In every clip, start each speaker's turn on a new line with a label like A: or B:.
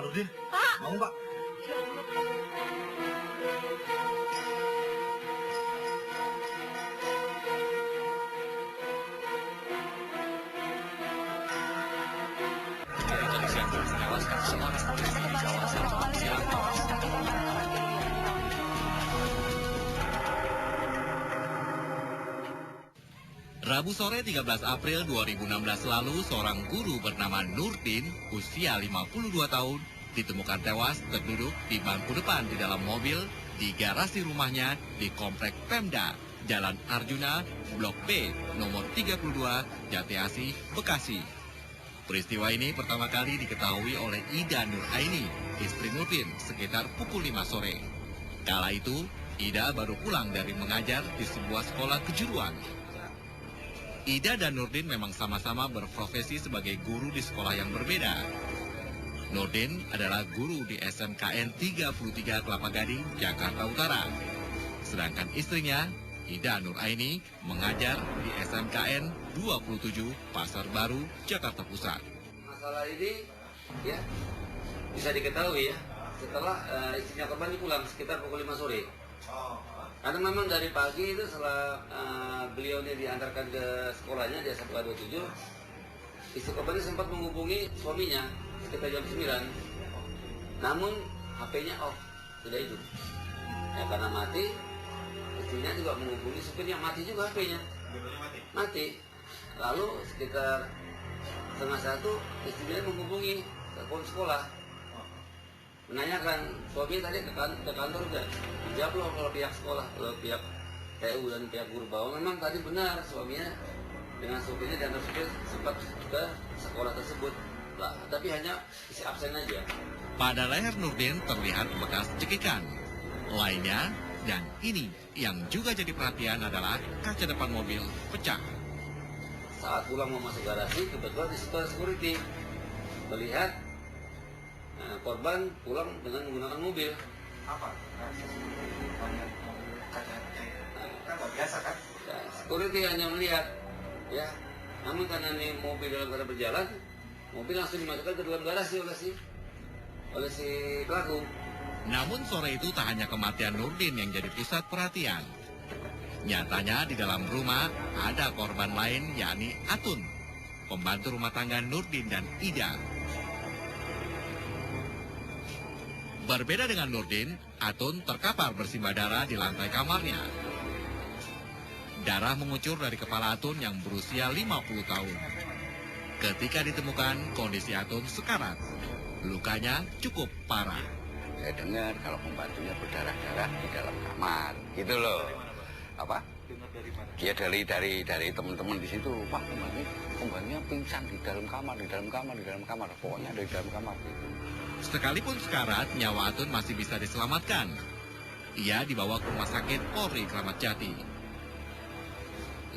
A: Nurdin,
B: Pak.
A: mau Pak?
C: Rabu sore 13 April 2016 lalu, seorang guru bernama Nurdin, usia 52 tahun, ditemukan tewas terduduk di bangku depan di dalam mobil di garasi rumahnya di Komplek Pemda, Jalan Arjuna, Blok B, nomor 32, Jatiasi, Bekasi. Peristiwa ini pertama kali diketahui oleh Ida Nuraini, istri Nurdin, sekitar pukul 5 sore. Kala itu, Ida baru pulang dari mengajar di sebuah sekolah kejuruan. Ida dan Nurdin memang sama-sama berprofesi sebagai guru di sekolah yang berbeda. Nurdin adalah guru di SMKN 33 Kelapa Gading, Jakarta Utara. Sedangkan istrinya, Ida Nuraini, mengajar di SMKN 27 Pasar Baru, Jakarta Pusat.
D: Masalah ini ya bisa diketahui ya setelah istrinya korban pulang sekitar pukul 5 sore. Karena memang dari pagi itu setelah beliau ini diantarkan ke sekolahnya di SMK 27, istri korban sempat menghubungi suaminya sekitar jam 9. Namun HP-nya off, tidak hidup. Ya, karena mati, istrinya juga menghubungi supirnya, mati juga HP-nya. Mati. Lalu sekitar 12:30 istrinya menghubungi telepon sekolah. Menanyakan, suami tadi ke kantor udah dijawab oleh pihak sekolah, oleh pihak TU dan pihak guru bahwa memang tadi benar suaminya dengan supirnya diantar supir sempat ke sekolah tersebut. Lah, tapi hanya isi absen aja.
C: Pada leher Nurdin terlihat bekas cekikan. Lainnya, dan ini yang juga jadi perhatian adalah kaca depan mobil pecah.
D: Saat pulang mau masuk garasi, kebetulan di situ ada security melihat korban pulang dengan menggunakan mobil.
A: Apa? Kan nggak biasa kan?
D: Ya, security hanya melihat, ya. Namun karena ini mobil dalam keadaan berjalan, mobil langsung dimasukkan ke dalam garasi oleh si pelaku.
C: Namun sore itu tak hanya kematian Nurdin yang jadi pusat perhatian. Nyatanya di dalam rumah ada korban lain, yakni Atun, pembantu rumah tangga Nurdin dan Ida. Berbeda dengan Nurdin, Atun terkapar bersimbah darah di lantai kamarnya. Darah mengucur dari kepala Atun yang berusia 50 tahun. Ketika ditemukan, kondisi Atun sekarat. Lukanya cukup parah.
E: Saya dengar kalau pembantunya berdarah-darah di dalam kamar, gitu loh. Apa?
A: Dengar dari mana?
E: Ya dari teman-teman di situ, Pak, pembantunya pingsan di dalam kamar. Pokoknya dari dalam kamar gitu.
C: Sekalipun sekarat, nyawa Atun masih bisa diselamatkan. Ia dibawa ke rumah sakit Polri Kramat Jati.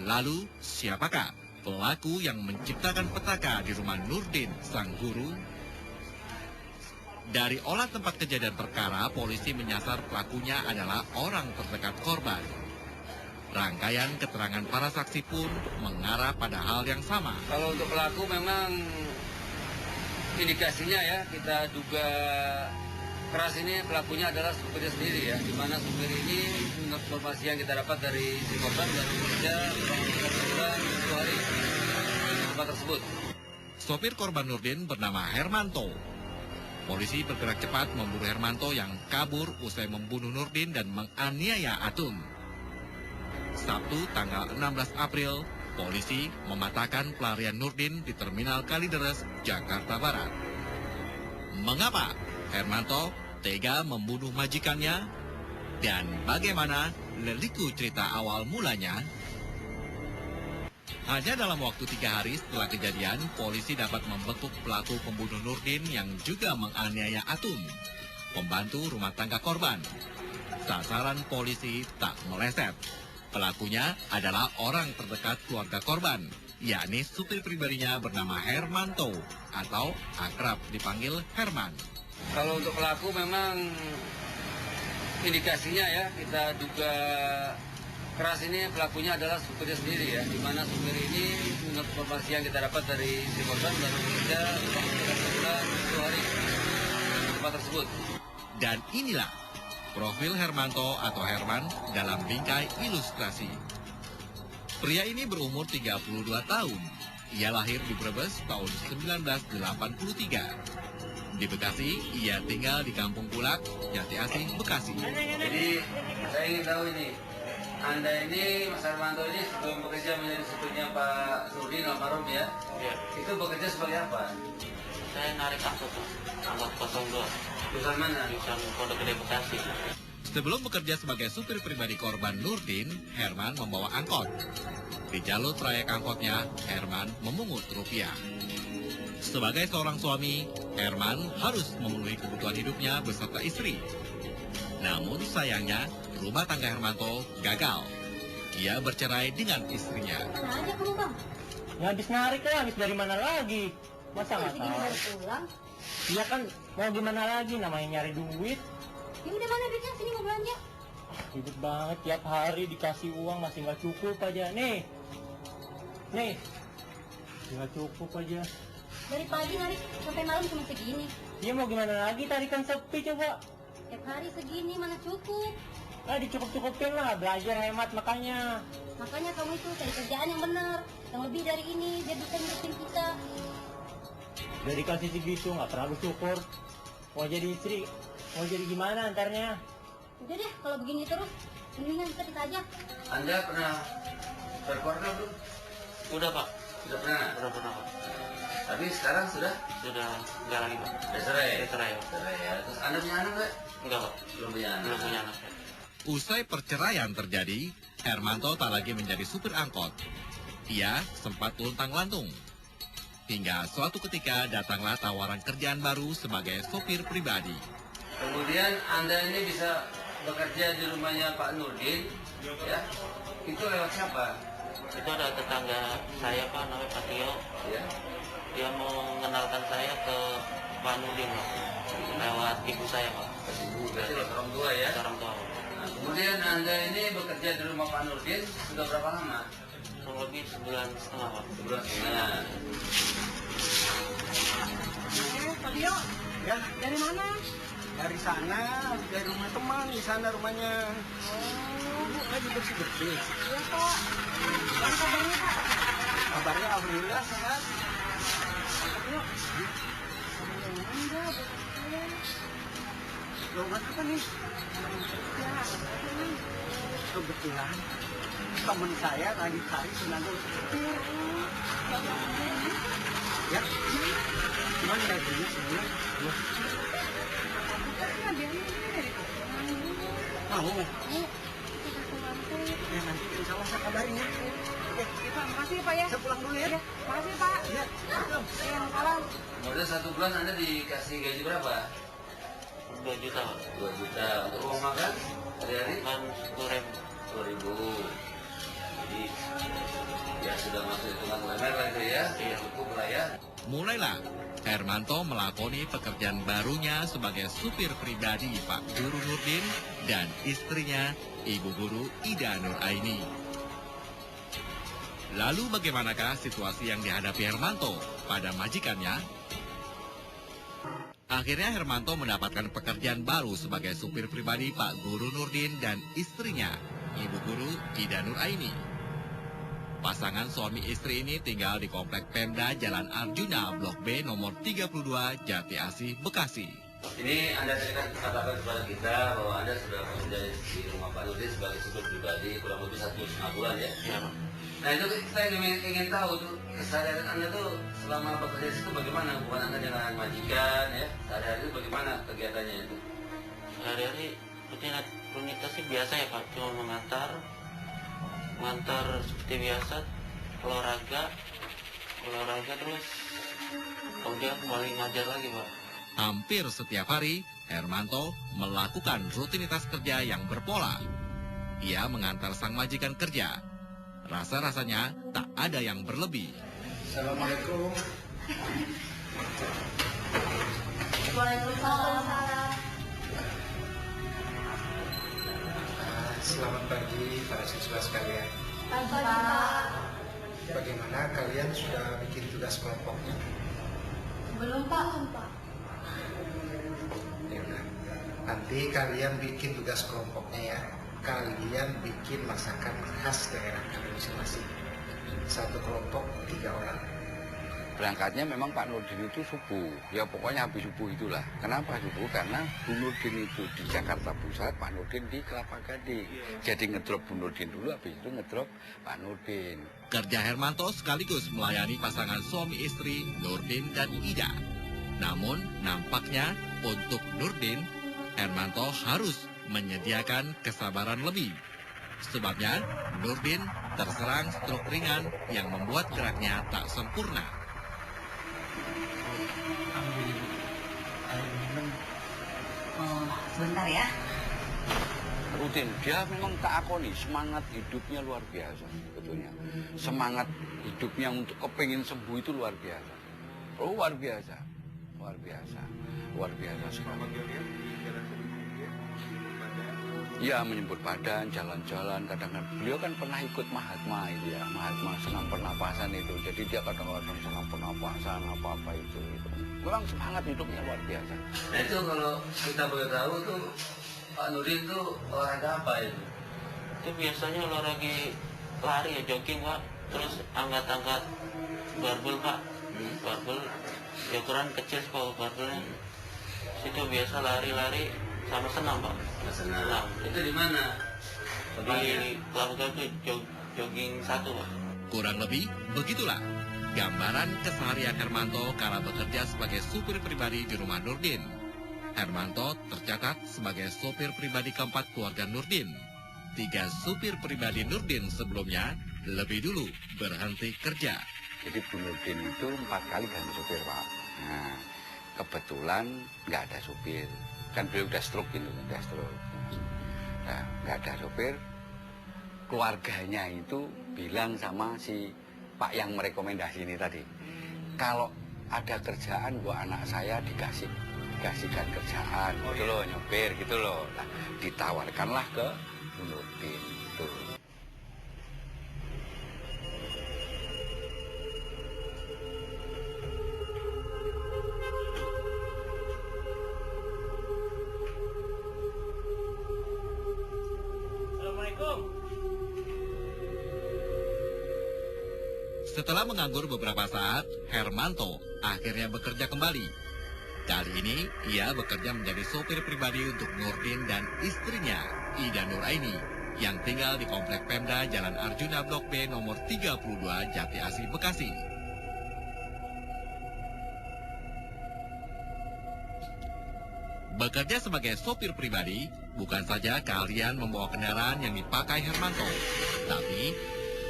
C: Lalu, siapakah pelaku yang menciptakan petaka di rumah Nurdin, sang guru? Dari olah tempat kejadian perkara, polisi menyasar pelakunya adalah orang terdekat korban. Rangkaian keterangan para saksi pun mengarah pada hal yang sama.
D: Kalau untuk pelaku memang indikasinya ya kita duga keras ini pelakunya adalah supirnya sendiri ya, di mana supir ini menurut informasi yang kita dapat dari si korban baru bekerja kurang 2 hari di tempat tersebut.
C: Sopir korban Nurdin bernama Hermanto. Polisi bergerak cepat memburu Hermanto yang kabur usai membunuh Nurdin dan menganiaya Atun. Sabtu tanggal 16 April, polisi mematahkan pelarian Nurdin di Terminal Kalideres, Jakarta Barat. Mengapa Hermanto tega membunuh majikannya? Dan bagaimana leliku cerita awal mulanya? Hanya dalam waktu 3 hari setelah kejadian, polisi dapat membekuk pelaku pembunuh Nurdin yang juga menganiaya Atun, pembantu rumah tangga korban. Sasaran polisi tak meleset. Pelakunya adalah orang terdekat keluarga korban, yakni supir pribadinya bernama Hermanto atau akrab dipanggil Herman.
D: Kalau untuk pelaku memang indikasinya ya kita duga keras ini pelakunya adalah supirnya sendiri ya, di mana supir ini menurut informasi yang kita dapat dari si korban baru bekerja kurang 2 hari di tempat tersebut.
C: Dan inilah profil Hermanto atau Herman dalam bingkai ilustrasi. Pria ini berumur 32 tahun. Ia lahir di Brebes tahun 1983. Di Bekasi, ia tinggal di Kampung Kulak, Jati Asih, Bekasi.
D: Jadi saya ingin tahu ini, Anda ini, Mas Hermanto ini sebelum bekerja menjadi supirnya Pak Nurdin almarhum ya, itu bekerja sebagai apa?
B: Saya narik angkot, angkot 02,
D: Jurusan mana?
B: jurusan Pondok Gede Bekasi.
C: Sebelum bekerja sebagai supir pribadi korban Nurdin, Herman membawa angkot. Di jalur trayek angkotnya, Herman memungut rupiah. Sebagai seorang suami, Herman harus memenuhi kebutuhan hidupnya beserta istri. Namun sayangnya, rumah tangga Hermanto gagal. Ia bercerai dengan istrinya.
F: Mana aja kamu, Bang?
G: Ya habis narik lah, habis dari mana lagi? Masa nggak
F: Segini
G: tahu?
F: baru pulang.
G: Iya kan, mau gimana lagi, namanya nyari duit.
F: Ya udah, mana duitnya? Sini mau belanja.
G: Ribet banget, tiap hari dikasih uang masih nggak cukup aja. Nih, nggak cukup aja.
F: Dari pagi narik sampai malam cuma segini.
G: Iya mau gimana lagi, tarikan sepi coba.
F: Tiap hari segini mana cukup.
G: Ah dicukup-cukupin lah, belajar hemat makanya.
F: Makanya kamu itu cari kerjaan yang benar, yang lebih dari ini, biar bisa ngurusin kita.
G: Udah dikasih segitu, nggak pernah bersyukur. Mau jadi istri, mau jadi gimana antarnya?
F: Udah deh, kalau begini terus, mendingan kita aja.
D: Anda pernah berkeluarga belum?
B: Udah Pak,
D: Sudah pernah?
B: udah pernah Pak.
D: Tapi sekarang sudah?
B: Sudah enggak lagi Pak.
D: Sudah cerai?
B: Sudah cerai Pak.
D: Cerai ya. Terus Anda punya anak nggak?
B: Enggak Pak,
D: Belum punya anak.
B: belum punya anak.
C: Usai perceraian terjadi, Hermanto tak lagi menjadi supir angkot. Ia sempat luntang-lantung. Hingga suatu ketika datanglah tawaran kerjaan baru sebagai sopir pribadi.
D: Kemudian Anda ini bisa bekerja di rumahnya Pak Nurdin, ya? Itu lewat siapa?
B: Itu ada tetangga saya Pak, namanya Pak Tio.
D: Ya.
B: Dia mau mengenalkan saya ke Pak Nurdin Pak. Lewat ibu saya Pak.
D: Ibu, berarti lewat orang tua ya?
B: Orang tua Pak.
D: Nah, kemudian Anda ini bekerja di rumah Pak Nurdin sudah berapa lama?
B: Kurang lebih 1,5 bulan Pak.
D: Sebulan setengah.
H: Pak Dio,
G: Ya,
H: dari mana?
G: dari sana, dari rumah teman, di sana rumahnya. Ibu lagi bersih-bersih.
H: Iya Pak. Apa kabarnya Pak?
G: Kabarnya alhamdulillah sehat.
H: Enggak, bukan saya.
G: Lowongan apa nih?
H: Ya,
G: Kebetulan teman saya lagi cari tenaga supir. Ya, cuman gajinya sebulan.
H: bukan dia ini dari Tangerang dulu.
G: Mau?
H: Kita pulang tuh.
G: Ya nanti insya Allah saya kabarin ya. Oke,
H: Iya Pak, makasih ya Pak ya.
G: saya pulang dulu ya.
H: Makasih Pak.
G: Ya,
H: Ya, malam.
D: Kemudian 1 bulan Anda dikasih gaji berapa?
B: 2 juta Pak.
D: 2 juta. Untuk uang makan? Hari-hari?
B: Kan 10.000.
D: 2.000. Jadi, ya sudah masuk hitungan UMR lah itu ya?
B: Iya.
D: Cukup lah ya.
C: Mulailah Hermanto melakoni pekerjaan barunya sebagai supir pribadi Pak Guru Nurdin dan istrinya Ibu Guru Ida Nur Aini. Lalu bagaimanakah situasi yang dihadapi Hermanto pada majikannya? Akhirnya Hermanto mendapatkan pekerjaan baru sebagai supir pribadi Pak Guru Nurdin dan istrinya Ibu Guru Ida Nur Aini. Pasangan suami istri ini tinggal di Komplek Pemda Jalan Arjuna Blok B nomor 32 Jati Asih, Bekasi.
D: Ini Anda tadi kan katakan kepada kita bahwa Anda sudah bekerja di rumah Pak Nurdin sebagai supir pribadi kurang lebih 1,5 bulan ya?
B: Iya Pak.
D: Nah itu kita ingin tahu tuh keseharian Anda tuh selama bekerja di situ bagaimana hubungan Anda dengan majikan ya? Sehari-hari itu bagaimana kegiatannya itu?
B: Hari-hari rutinitas sih biasa ya Pak, cuma mengantar seperti biasa, olahraga terus kemudian kembali ngajar lagi Pak.
C: Hampir setiap hari, Hermanto melakukan rutinitas kerja yang berpola. Ia mengantar sang majikan kerja. Rasa-rasanya tak ada yang berlebih.
G: Assalamualaikum.
F: Waalaikumsalam.
I: Selamat pagi para siswa sekalian.
F: Pagi Pak.
I: Bagaimana kalian sudah bikin tugas kelompoknya?
F: Belum Pak.
I: Ya udah. Nanti kalian bikin tugas kelompoknya ya. Kalian bikin masakan khas daerah kalian masing-masing. Satu kelompok 3 orang.
E: Berangkatnya memang Pak Nurdin itu subuh, ya pokoknya habis subuh itulah. Kenapa subuh? Karena Bu Nurdin itu di Jakarta Pusat, Pak Nurdin di Kelapa Gading. Jadi ngedrop Bu Nurdin dulu, habis itu ngedrop Pak Nurdin.
C: Kerja Hermanto sekaligus melayani pasangan suami istri Nurdin dan Ida. Namun nampaknya untuk Nurdin, Hermanto harus menyediakan kesabaran lebih. Sebabnya Nurdin terserang stroke ringan yang membuat geraknya tak sempurna.
J: Sebentar ya.
E: Rutin, dia memang tak akoni, semangat hidupnya luar biasa sebetulnya. Semangat hidupnya untuk kepingin sembuh itu luar biasa. Oh, luar biasa. Luar biasa. Luar biasa sekali. Iya, menyebut badan, jalan-jalan. Kadang-kadang beliau kan pernah ikut Mahatma itu ya, Mahatma senam pernapasan itu. Jadi dia kadang-kadang senam pernapasan apa-apa itu. Memang semangat hidupnya luar biasa.
D: Nah itu kalau kita boleh tahu tuh Pak Nurdin tuh olahraga apa itu?
B: Itu biasanya olahraga lari ya, jogging Pak. Terus angkat-angkat barbel Pak. Barbel ya ukuran kecil Pak barbelnya. Situ biasa lari-lari sama senam Pak.
D: Senam. Itu di mana?
B: Di Kelapa Gading jogging 1 Pak.
C: Kurang lebih begitulah gambaran keseharian Hermanto kala bekerja sebagai supir pribadi di rumah Nurdin. Hermanto tercatat sebagai sopir pribadi keempat keluarga Nurdin. 3 supir pribadi Nurdin sebelumnya lebih dulu berhenti kerja.
E: Jadi Bu Nurdin itu 4 kali ganti supir Pak. Nah, kebetulan nggak ada supir. Kan beliau udah stroke gitu, udah stroke. Nah, nggak ada supir. Keluarganya itu bilang sama si Pak yang merekomendasi ini tadi, kalau ada kerjaan buat anak saya dikasihkan kerjaan, gitu loh, nyopir gitu loh. Nah, ditawarkanlah ke Bu Nurdin itu.
C: Setelah menganggur beberapa saat, Hermanto akhirnya bekerja kembali. Kali ini, ia bekerja menjadi sopir pribadi untuk Nurdin dan istrinya, Ida Nuraini, yang tinggal di Komplek Pemda Jalan Arjuna Blok B nomor 32 Jati Asih, Bekasi. Bekerja sebagai sopir pribadi, bukan saja keahlian membawa kendaraan yang dipakai Hermanto, tapi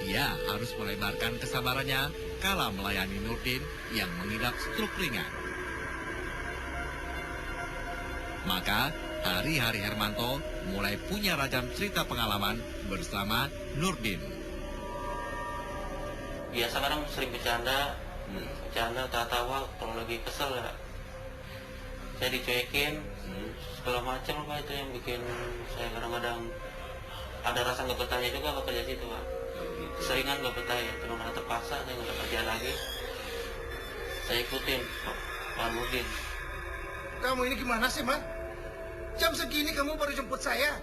C: ia harus melebarkan kesabarannya kala melayani Nurdin yang mengidap stroke ringan. Maka, hari-hari Hermanto mulai punya ragam cerita pengalaman bersama Nurdin.
B: Biasa kadang sering bercanda, tawa kalau lagi kesel ya. Saya dicuekin, segala macam apa itu yang bikin saya kadang-kadang ada rasa nggak betahnya juga bekerja situ Pak. Seringan gak betah ya, cuma karena terpaksa saya nggak ada kerjaan lagi. Saya ikutin Pak Nurdin.
I: Kamu ini gimana sih, Man? Jam segini kamu baru jemput saya.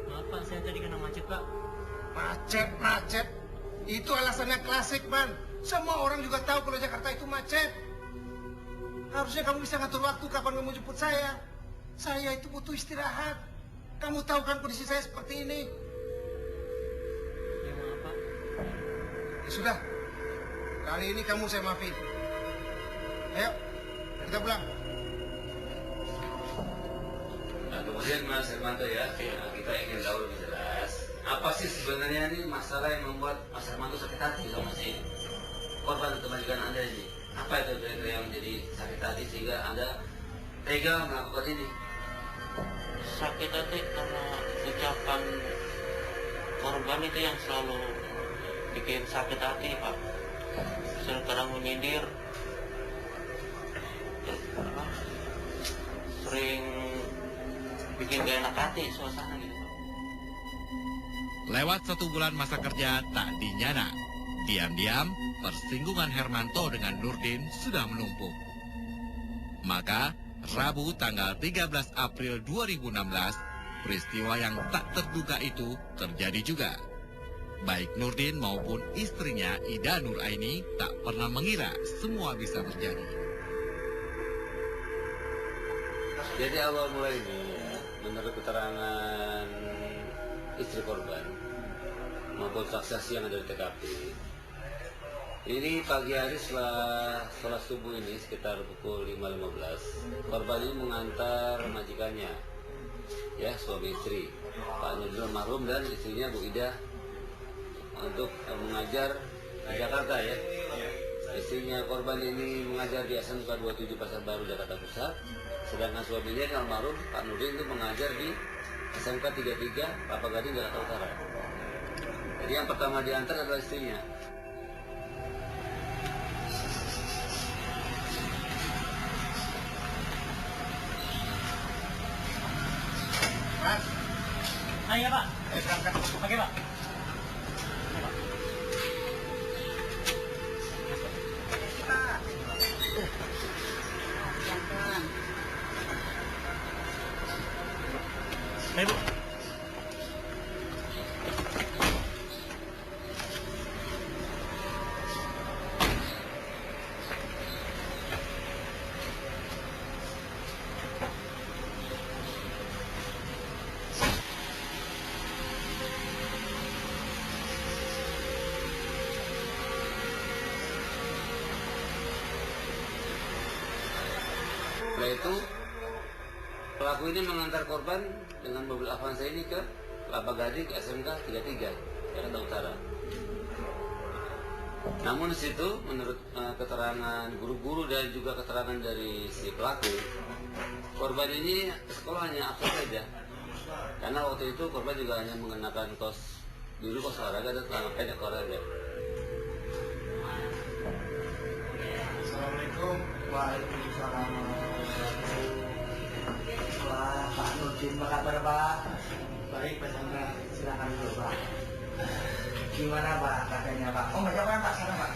G: Maaf Pak, saya tadi kena macet Pak.
I: Macet. Itu alasannya klasik, Man. Semua orang juga tahu kalau Jakarta itu macet. Harusnya kamu bisa ngatur waktu kapan kamu jemput saya. Saya itu butuh istirahat. Kamu tahu kan kondisi saya seperti ini. Ya sudah, kali ini kamu saya maafin. Ayo, kita pulang.
D: Nah, kemudian Mas Hermanto ya, kita ingin tahu lebih jelas apa sih sebenarnya ini masalah yang membuat Mas Hermanto sakit hati sama si korban atau majikan Anda ini? Apa itu kira-kira yang menjadi sakit hati sehingga Anda tega melakukan ini?
B: Sakit hati karena ucapan korban itu yang selalu bikin sakit hati Pak. Sekarang menyindir, sering bikin gak enak hati suasana gitu Pak.
C: Lewat 1 bulan masa kerja tak dinyana, diam-diam persinggungan Hermanto dengan Nurdin sudah menumpuk. Maka Rabu tanggal 13 April 2016, peristiwa yang tak terduga itu terjadi juga. Baik Nurdin maupun istrinya Ida Nuraini tak pernah mengira semua bisa terjadi.
D: Jadi awal mulai ini ya, menurut keterangan istri korban maupun saksi yang ada di TKP, ini pagi hari setelah sholat subuh ini sekitar pukul 5.15, korban ini mengantar majikannya, ya suami istri, Pak Nurdin almarhum dan istrinya Bu Ida untuk mengajar di Jakarta ya. Istrinya korban ini mengajar di SMK 27 Pasar Baru Jakarta Pusat, sedangkan suaminya almarhum Pak Nurdin itu mengajar di SMK 33 Kelapa Gading Jakarta Utara. Jadi yang pertama diantar adalah istrinya.
I: Mas,
G: Ayo Pak.
I: berangkat.
G: Oke Pak. Ayo Bu.
D: Setelah itu pelaku ini mengantar korban dengan mobil Avanza ini ke Kelapa Gading ke SMK 33 Jakarta Utara. Namun di situ menurut keterangan guru-guru dan juga keterangan dari si pelaku, korban ini sekolahnya absen saja. Karena waktu itu korban juga hanya mengenakan kaos biru, kaos olahraga dan celana pendek olahraga.
I: Assalamualaikum. Waalaikumsalam. Wah, Pak Nurdin, apa kabar Pak? Baik, Pak Chandra. Silakan dulu Pak. Gimana Pak keadaannya Pak? Oh, banyak orang Pak sana Pak?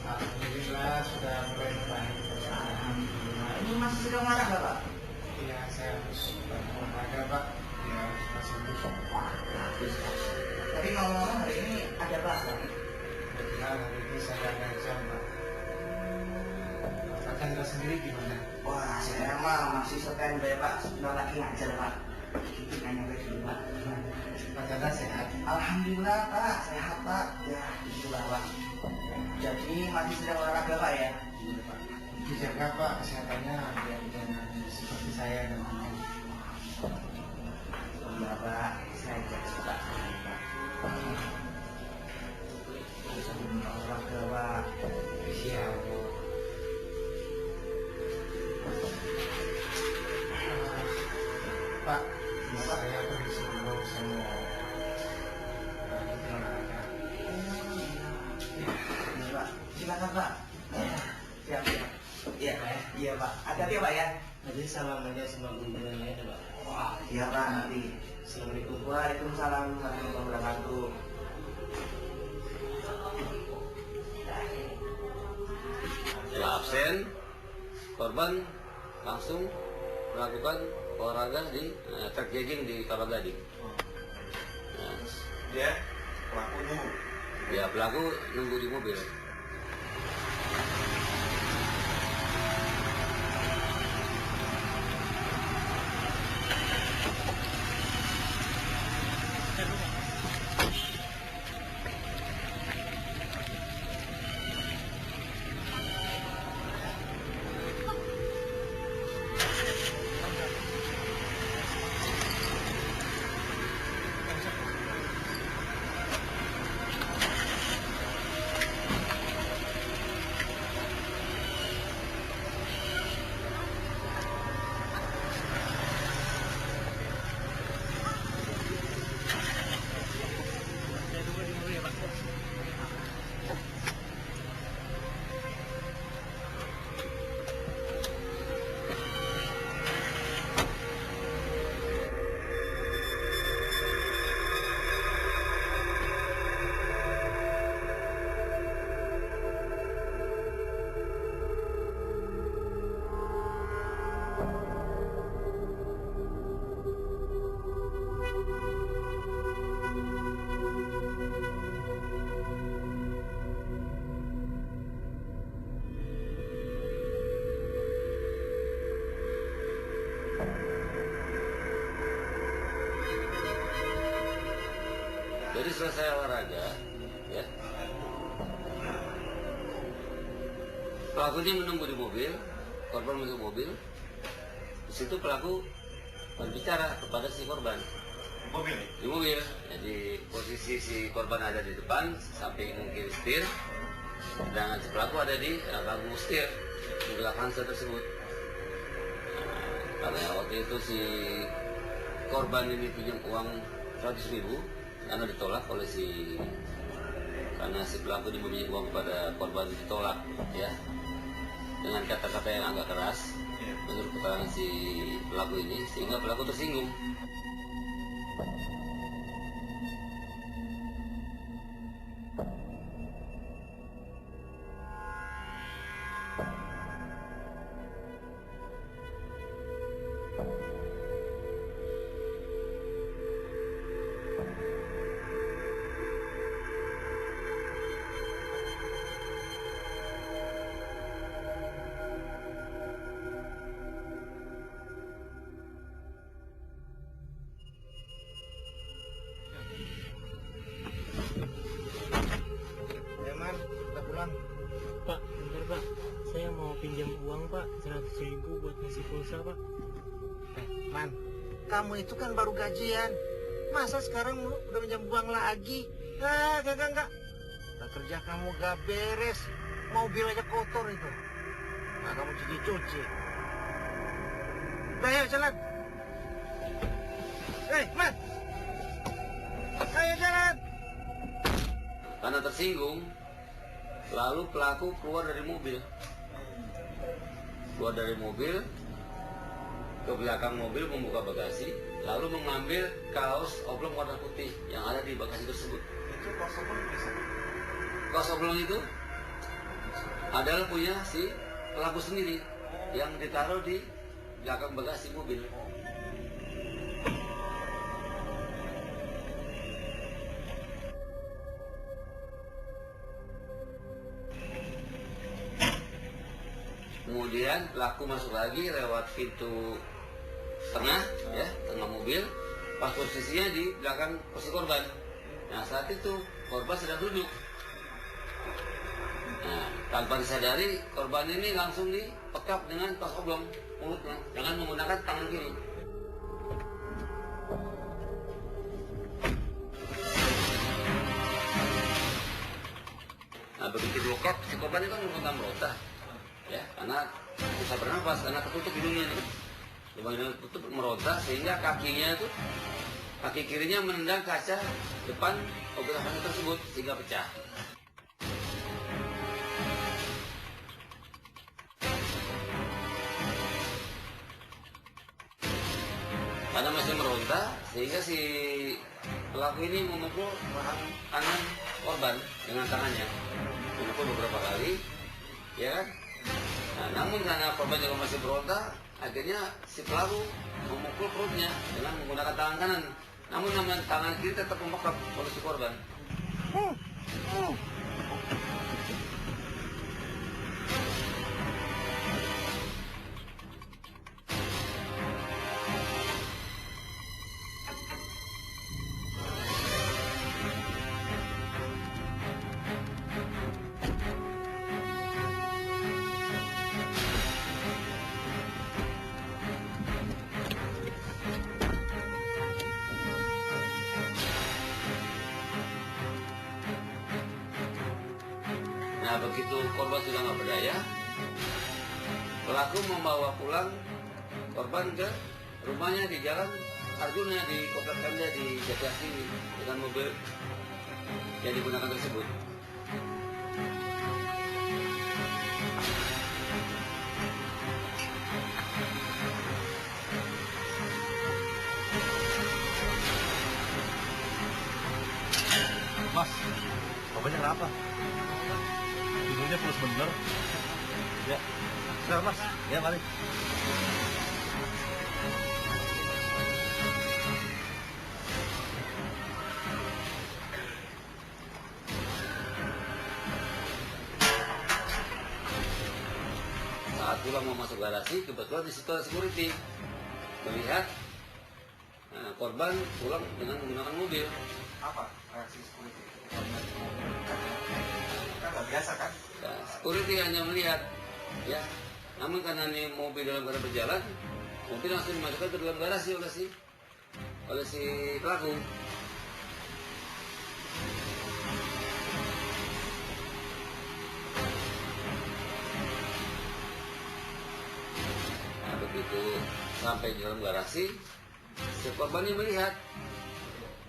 I: Alhamdulillah sudah mulai baik. Alhamdulillah. Ini masih sedang olahraga Pak? Iya, saya harus olahraga Pak. Ya, masih busuk. Bagus. Tapi ngomong-ngomong hari ini ada kelas Pak? Kebetulan hari ini saya ada jam Pak. Pak Chandra sendiri gimana? Wah, saya mah masih standby Pak. Sebentar lagi ngajar Pak. Kita nanya ke dulu Pak. Pak Chandra sehat? Alhamdulillah Pak, sehat Pak. Ya, itulah Pak. Jadi masih sedang olahraga Pak ya? Iya Pak. Dijaga Pak kesehatannya biar jangan seperti saya dan teman. Iya Pak, saya jaga Pak. Bisa olahraga Pak. Siap. Pak, saya permisi dulu, saya mau olahraga. Iya Pak, silakan Pak. Siap, siap. Iya Pak ya? Iya Pak. Hati-hati ya Pak ya? Nanti salam aja sama gundulannya ya Pak. Wah, iya Pak nanti. Assalamualaikum. Waalaikumsalam warahmatullahi wabarakatuh.
D: Setelah absen, korban langsung melakukan olahraga di track jogging di Kelapa Gading. Nah,
A: Dia pelaku nunggu.
D: ya pelaku nunggu di mobil. selesai olahraga, ya, pelakunya menunggu di mobil, korban masuk mobil. Di situ pelaku berbicara kepada si korban.
A: Mobil.
D: Di mobil. Jadi posisi si korban ada di depan, samping kiri setir, dan si pelaku ada di bangku setir di belakang tersebut. Karena waktu itu si korban ini pinjam uang 100.000 karena ditolak oleh karena si pelaku ini meminjam uang kepada korban ditolak, ya, dengan kata-kata yang agak keras menurut keterangan si pelaku ini, sehingga pelaku tersinggung.
G: Pak, bentar Pak, saya mau pinjam uang Pak, 100.000 buat ngasih pulsa Pak.
I: Man, kamu itu kan baru gajian. Masa sekarang udah minjam uang lagi? Enggak. Kerja kamu gak beres. Mobil aja kotor itu. Nah, kamu cuci-cuci. Udah, ayo jalan. Man. Ayo jalan.
D: Karena tersinggung, lalu pelaku keluar dari mobil. Ke belakang mobil membuka bagasi, lalu mengambil kaos oblong warna putih yang ada di bagasi tersebut.
A: Itu kaos oblong bisa?
D: Kaos oblong itu adalah punya si pelaku sendiri yang ditaruh di belakang bagasi mobil. Kemudian pelaku masuk lagi lewat pintu tengah, ya, tengah mobil, pas posisinya di belakang posisi korban. Nah, saat itu korban sedang duduk. Nah, tanpa disadari korban ini langsung dipekap dengan kaos oblong mulutnya dengan menggunakan tangan kiri. Nah, begitu diloket, si korban itu kan meronta, ya, karena susah bernapas karena tertutup hidungnya nih. Hidungnya tertutup meronta sehingga kakinya itu, kaki kirinya menendang kaca depan mobil Avanza tersebut sehingga pecah. Karena masih meronta sehingga si pelaku ini memukul rahang kanan korban dengan tangannya, memukul beberapa kali, ya kan? Nah, namun karena korban juga masih berontak, akhirnya si pelaku memukul perutnya dengan menggunakan tangan kanan. Namun tangan kiri tetap membekap oleh si korban. Nah, begitu korban sudah nggak berdaya, pelaku membawa pulang korban ke rumahnya di Jalan Arjuna di Komplek Pemda di Jatiasih dengan mobil yang digunakan tersebut.
A: Mas, bapaknya kenapa? Hidungnya plus bener. Ya, sebentar Mas. Ya, mari.
D: Saat pulang mau masuk garasi, kebetulan di situ ada security melihat korban pulang dengan menggunakan mobil.
A: Apa?
I: reaksi security? Kan nggak biasa kan?
D: Nah, security hanya melihat, ya. Namun karena ini mobil dalam keadaan berjalan, mobil langsung dimasukkan ke dalam garasi oleh si pelaku. Nah, begitu sampai di dalam garasi, si korban ini melihat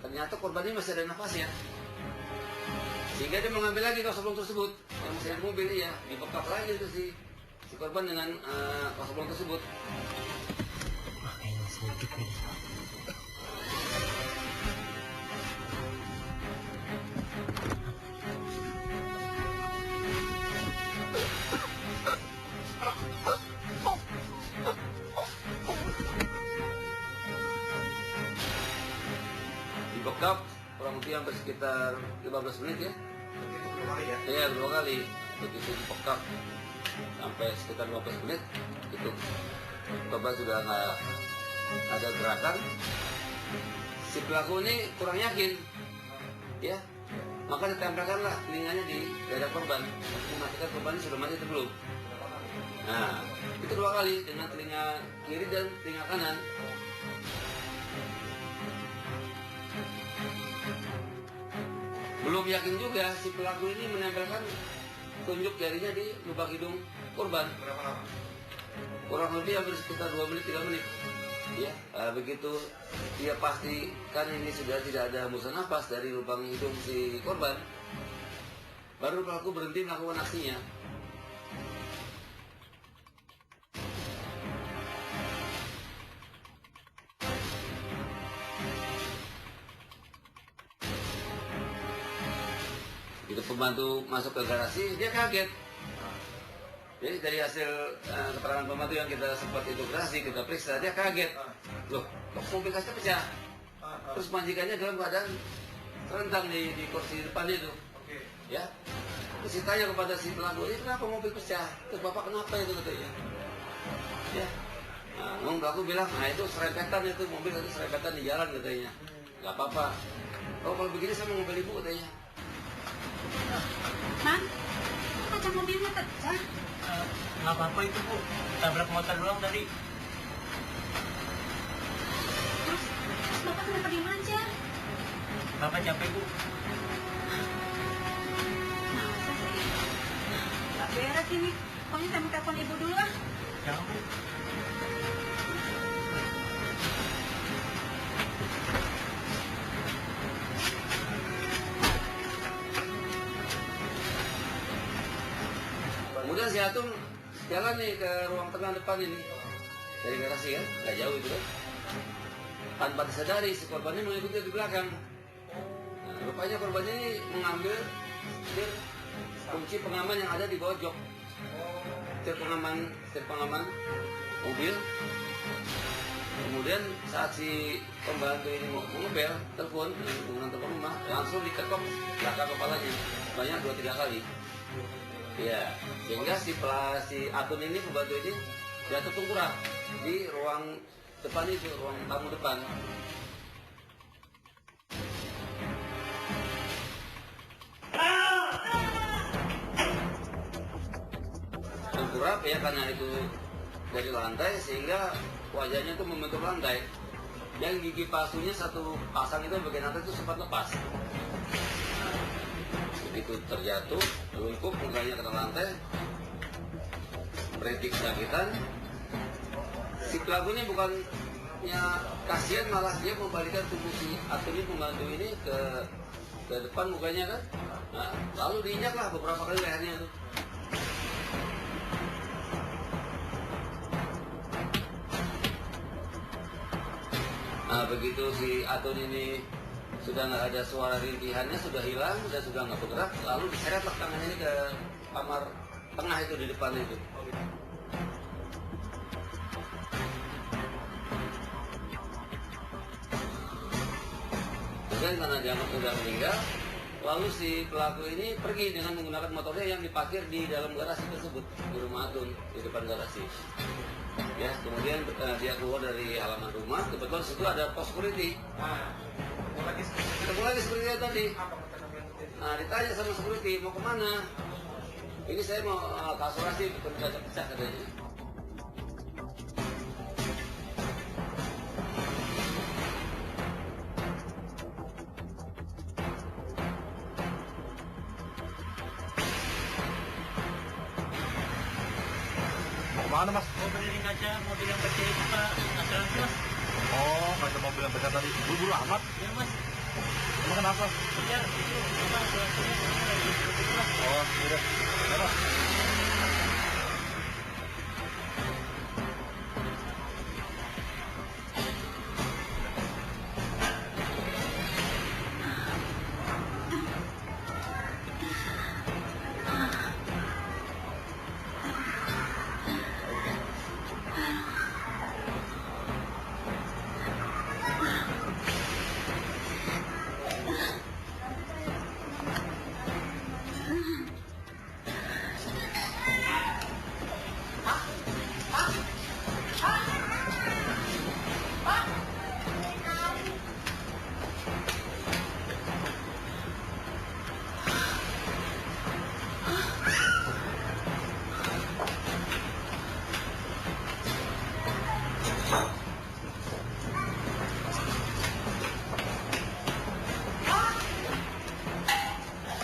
D: ternyata korban ini masih ada nafasnya, sehingga dia mengambil lagi kaos tersebut yang masih ada di mobil, ya, dibekap lagi itu si korban dengan kaos tersebut.
G: Kayaknya sedikit nih.
D: Dibekap kurang lebih hampir sekitar 15 menit, ya.
I: Begitu 2 kali ya?
D: Iya, 2 kali. Begitu dibekap sampai sekitar 15 menit, itu korban sudah nggak ada gerakan. Si pelaku ini kurang yakin, ya, maka ditempelkanlah telinganya di dada korban untuk memastikan korban ini sudah mati atau belum. Nah, itu 2 kali dengan telinga kiri dan telinga kanan. Belum yakin juga, si pelaku ini menempelkan tunjuk jarinya di lubang hidung korban.
I: Berapa lama?
D: Kurang lebih hampir sekitar 2 menit, 3 menit. Ya, begitu dia pastikan ini sudah tidak ada hembusan nafas dari lubang hidung si korban, baru pelaku berhenti melakukan aksinya. Itu pembantu masuk ke garasi, dia kaget. Jadi dari hasil keterangan pembantu yang kita sempat integrasi, kita periksa, dia kaget. Loh, kok mobil kaca pecah? Terus majikannya dalam keadaan terentang di kursi depan itu. Ya. Terus ditanya kepada si pelaku, ini kenapa mobil pecah? Terus bapak kenapa itu katanya? Ya. Nah, pelaku bilang, nah itu serempetan itu, mobil itu serempetan di jalan katanya. Gak apa-apa. Oh, kalau begini saya mau mobil ibu katanya.
H: Man, kaca mobilnya pecah.
G: Nggak apa-apa itu Bu, tabrak motor doang tadi.
H: Terus bapak kenapa diem aja?
G: Bapak capek Bu.
H: Masa sih? Gak beres ini. Pokoknya saya mau telepon ibu dulu ah.
G: Jangan Bu.
D: Kemudian si Atung jalan nih ke ruang tengah depan ini dari garasi, kan, nggak jauh itu kan. Tanpa disadari si korban ini mengikuti di belakang. Nah, rupanya korban ini mengambil setir kunci pengaman yang ada di bawah jok. Setir pengaman mobil. Kemudian saat si pembantu ini mau ngepel telepon dengan telepon rumah, langsung diketok belakang kepalanya banyak 2-3 kali. Ya, sehingga si Atun ini, pembantu ini, jatuh tengkurap di ruang depan itu, ruang tamu depan. Tengkurap ya karena itu dari lantai, sehingga wajahnya itu membentuk lantai. Dan gigi palsunya satu pasang itu bagian atas itu sempat lepas. Begitu terjatuh, lumpuh, mukanya kena lantai, merintih kesakitan. Si pelakunya bukannya kasihan, malah dia membalikkan tubuh si Atun pembantu ini ke depan mukanya kan. Nah, lalu diinjaklah beberapa kali lehernya itu. Nah, begitu si Atun ini sudah nggak ada suara rintihannya, sudah hilang, dan sudah nggak bergerak, lalu diseretlah tangannya ini ke kamar tengah itu di depan itu. Kemudian karena dianggap sudah meninggal, lalu si pelaku ini pergi dengan menggunakan motornya yang diparkir di dalam garasi tersebut, di rumah Atun, di depan garasi. Ya, kemudian dia keluar dari halaman rumah, kebetulan situ ada pos security. Ketemu lagi seperti itu tadi. Nah, ditanya sama security, mau kemana? Ini saya mau ke asuransi, bekerja pecah katanya.
A: Mana mas?
G: Mau benerin kaca mobil yang pecah itu Pak, asuransi Mas.
A: Oh, kaca mobil yang pecah tadi. Buru-buru amat.
G: Ya Mas,
A: Emang kenapa?
G: biar itu apa asuransinya lagi itu Mas.
A: Oh, udah. Ya, mas.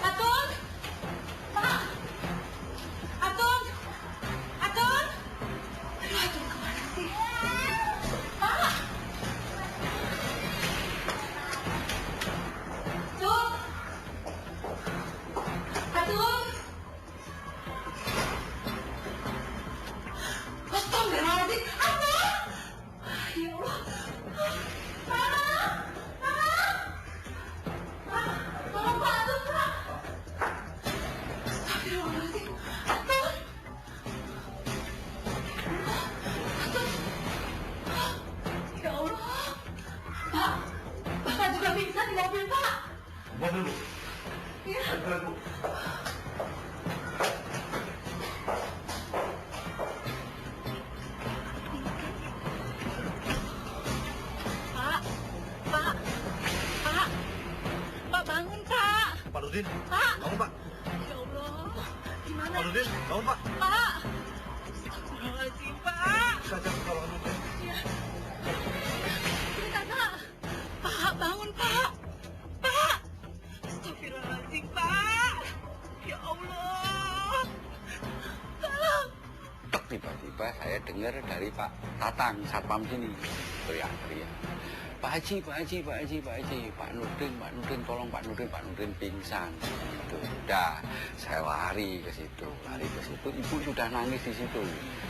H: Atun! Pak! Atun! Atun! Atun kemana sih? Pak! Atun! Atun! Astagfirullahaladzim! Atun! Ya Allah! Pak! Pak! Tolong Pak, Atun, Pak! Astagfirullahaladzim. Atun! Atun! Ya Allah! Pak! Bapak juga pingsan di mobil, Pak!
A: Buat dulu.
H: Ya.
A: Buat dulu.
H: Pak! Pak! Pak! Pak, bangun, Pak!
A: Pak Nurdin.
H: Pak!
A: Bangun, Pak.
H: Ya Allah! Gimana?
A: Pak Nurdin, bangun, Pak.
H: Pak! Astagfirullahaladzim, Pak!
A: Saya cari pertolongan dulu.
H: Ya. Ini kakak. Pak, bangun, Pak. Pak. Astagfirullahaladzim, Pak. Ya Allah. Tolong.
E: Tiba-tiba saya dengar dari Pak Tatang, satpam sini, teriak-teriak. Pak Haji, Pak Haji, Pak Haji, Pak Haji, Pak Nurdin, tolong Pak Nurdin pingsan. Itu udah, saya lari ke situ, ibu sudah nangis di situ.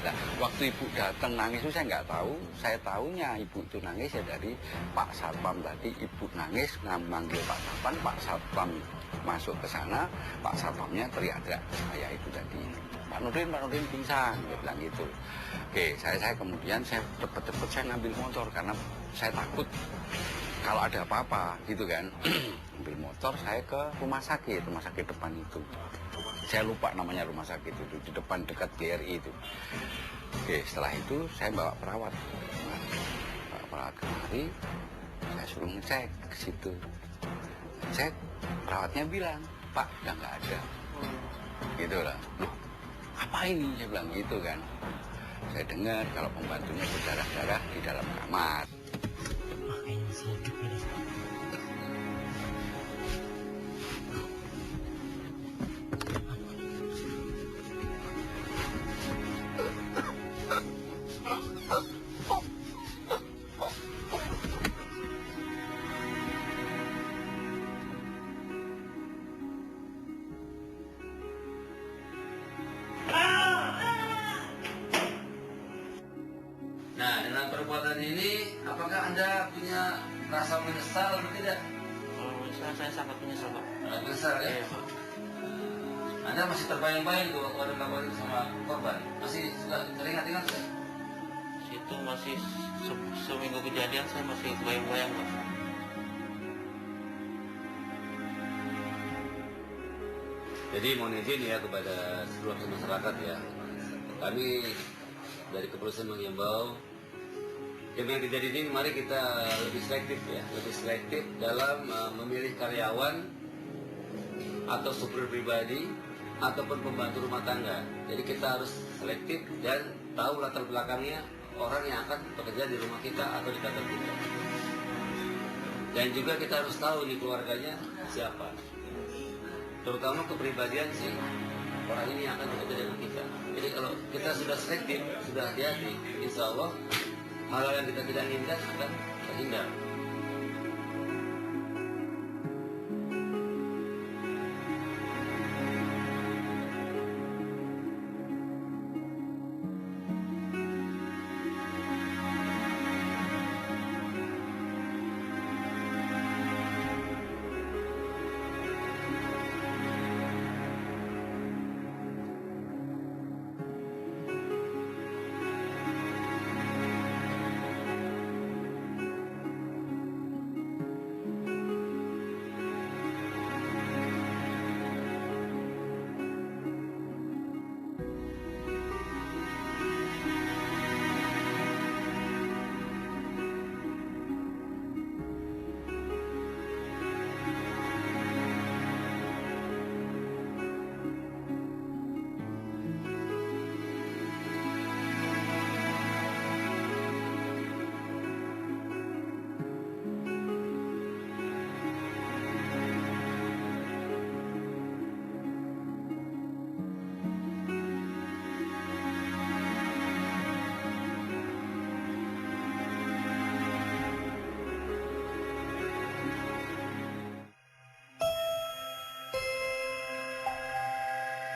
E: Nah, waktu ibu datang nangis itu saya nggak tahu, saya tahunya ibu itu nangis ya dari Pak Satpam tadi, ibu nangis manggil Pak Satpam masuk ke sana, Pak Satpamnya teriak-teriak, saya itu tadi. Pak Nurdin pingsan, dia bilang gitu. Oke, saya kemudian saya cepet-cepet saya ngambil motor karena saya takut kalau ada apa-apa gitu kan. Ambil motor saya ke rumah sakit depan itu. Saya lupa namanya rumah sakit itu, di depan dekat GRI itu. Oke, setelah itu saya bawa perawat. Bawa perawat kemari, saya suruh ngecek ke situ. Cek, perawatnya bilang, Pak, udah nggak ada. Gitu lah. Loh, apa ini? Saya bilang gitu kan. Saya dengar kalau pembantunya berdarah-darah di dalam kamar.
D: Nah, dengan perbuatan ini, apakah Anda punya rasa menyesal atau tidak?
B: Kalau saya sangat menyesal, Pak.
D: Menyesal ya?
B: Iya, Pak.
D: Anda masih terbayang-bayang tuh waktu ada melakukan itu sama korban? Masih sudah teringat-ingat ya?
B: Itu masih seminggu kejadian saya masih bayang-bayang, Pak.
D: Jadi mohon izin ya kepada seluruh masyarakat ya. Kami dari kepolisian menghimbau Dengan kejadian ini mari kita lebih selektif ya, lebih selektif dalam memilih karyawan atau supir pribadi ataupun pembantu rumah tangga. Jadi kita harus selektif dan tahu latar belakangnya orang yang akan bekerja di rumah kita atau di kantor kita. Dan juga kita harus tahu nih keluarganya siapa. Terutama kepribadian sih orang ini yang akan bekerja dengan kita. Jadi kalau kita sudah selektif, sudah hati-hati, insya Allah hal-hal yang kita tidak inginkan akan terhindar.